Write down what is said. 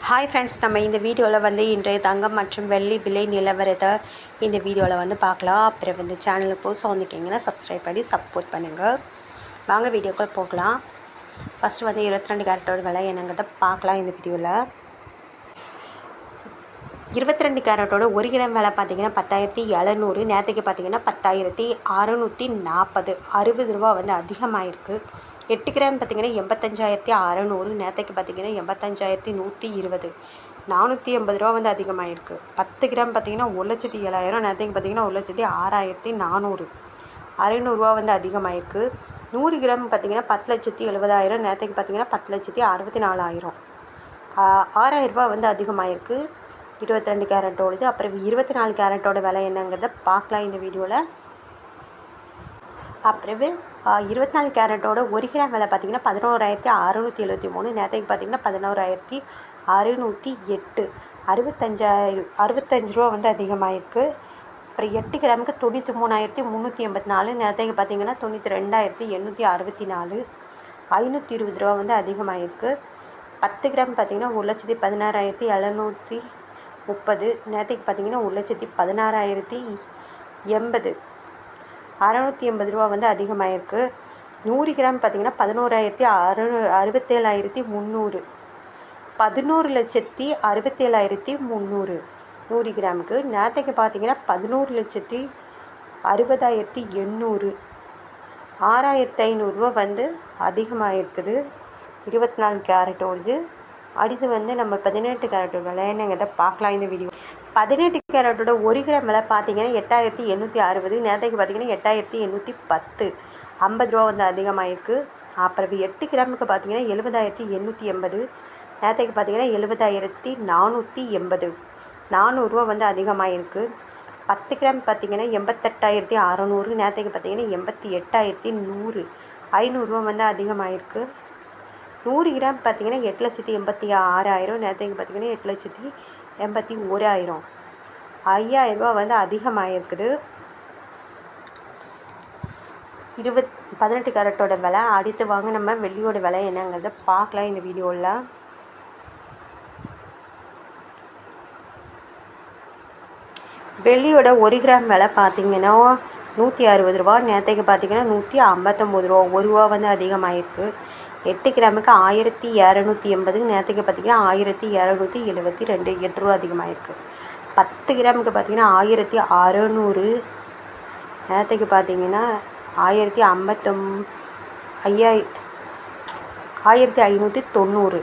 Hi friends, நம்ம இந்த வீடியோவில் வந்து இன்றைய தங்கம் மற்றும் வெள்ளி விலை நிலவரத்தை இந்த வீடியோவில் வந்து பார்க்கலாம். அப்புறம் வந்து சேனலுக்கு புதுசாக வந்துக்கிங்கன்னா சப்ஸ்கிரைப் பண்ணி சப்போர்ட் பண்ணுங்கள். வாங்க வீடியோக்கள் போகலாம். ஃபஸ்ட்டு வந்து 22 கேரட்டோட விலை என்னங்கிறத பார்க்கலாம் இந்த வீடியோவில். 22 கேரட்டோட 1 கிராம் விலை பார்த்திங்கன்னா 10,700. நேற்றுக்கு பார்த்திங்கன்னா 10,640, 60 ரூபா வந்து அதிகமாகிருக்கு. 8 கிராம் பார்த்திங்கன்னா 85,600. நேற்றுக்கு பார்த்திங்கன்னா 85,120, 480 ரூபா வந்து அதிகமாகிருக்கு. 10 கிராம் பார்த்திங்கன்னா 1,07,000. நேற்றுக்கு பார்த்திங்கன்னா 1,06,400, 600 வந்து அதிகமாகிருக்கு. 100 கிராம் பார்த்திங்கன்னா 10,70,000. நேற்றுக்கு பார்த்திங்கன்னா 10,64,000, 6,000 ரூபா வந்து அதிகமாகிருக்கு 22 கேரட்டோடது. அப்புறம் 24 கேரட்டோட விலை என்னங்கிறத பார்க்கலாம் இந்த வீடியோவில். அப்புறம் 24 கேரட்டோட 1 கிராம் விலை பார்த்திங்கன்னா 11,673. நேற்றுக்கு பார்த்திங்கன்னா 11,608, 65 ரூபா வந்து அதிகமாகிருக்கு. அப்புறம் 8 கிராமுக்கு 93,384. நேற்றுக்கு பார்த்திங்கன்னா 92,864, 520 ரூபா வந்து அதிகமாகிருக்கு. 10 கிராம் பார்த்திங்கன்னா 1,16,730. நேற்றுக்கு பார்த்திங்கன்னா 1,16,080, 680 ரூபா வந்து அதிகமாகிருக்கு. 100 கிராம் பார்த்திங்கன்னா 11,67,300, 11,67,300 100 கிராமுக்கு. நேற்றுக்கு பார்த்திங்கன்னா 11,60,800, 6,500 ரூபா வந்து அதிகமாகிருக்குது 24 கேரட்டோடது. அடுத்து வந்து நம்ம 18 கேரட்டோட விலை என்னங்கிறத பார்க்கலாம் இந்த வீடியோ. 18 கேரட்டோட 1 கிராம் விலை பார்த்திங்கன்னா 8,860. நேற்றுக்கு பார்த்திங்கன்னா 8,810, 50 ரூபா வந்து அதிகமாகிருக்கு. அப்புறம் 8 கிராமுக்கு பார்த்திங்கன்னா 70,880. நேற்றுக்கு பார்த்திங்கன்னா 70,480, 400 ரூபா வந்து அதிகமாகிருக்கு. 10 கிராம் பார்த்திங்கன்னா 88,600. நேற்றுக்கு பார்த்திங்கன்னா 88,100, 500 ரூபா வந்து அதிகமாகிருக்கு. 100 கிராம் பார்த்திங்கன்னா 8,86,000. நேற்றுக்கு பார்த்திங்கன்னா 8,81,000, 5,000 ரூபா வந்து அதிகமாகிருக்குது 18 கேரட்டோட விலை. அடுத்து வாங்க நம்ம வெள்ளியோட விலை என்னங்கிறத பார்க்கலாம் இந்த வீடியோவில். வெள்ளியோட 1 கிராம் விலை பார்த்திங்கன்னா 160 ரூபா. நேற்றுக்கு பார்த்திங்கன்னா 159 ரூபா, 1 ரூபா வந்து அதிகமாகிருக்கு. 8 கிராமுக்கு 1,280. நேற்றுக்கு பார்த்திங்கன்னா 1,272, 8 ரூபா அதிகமாகிருக்கு. 10 கிராமுக்கு பார்த்திங்கன்னா 1,600. நேற்றுக்கு பார்த்திங்கன்னா 1,590,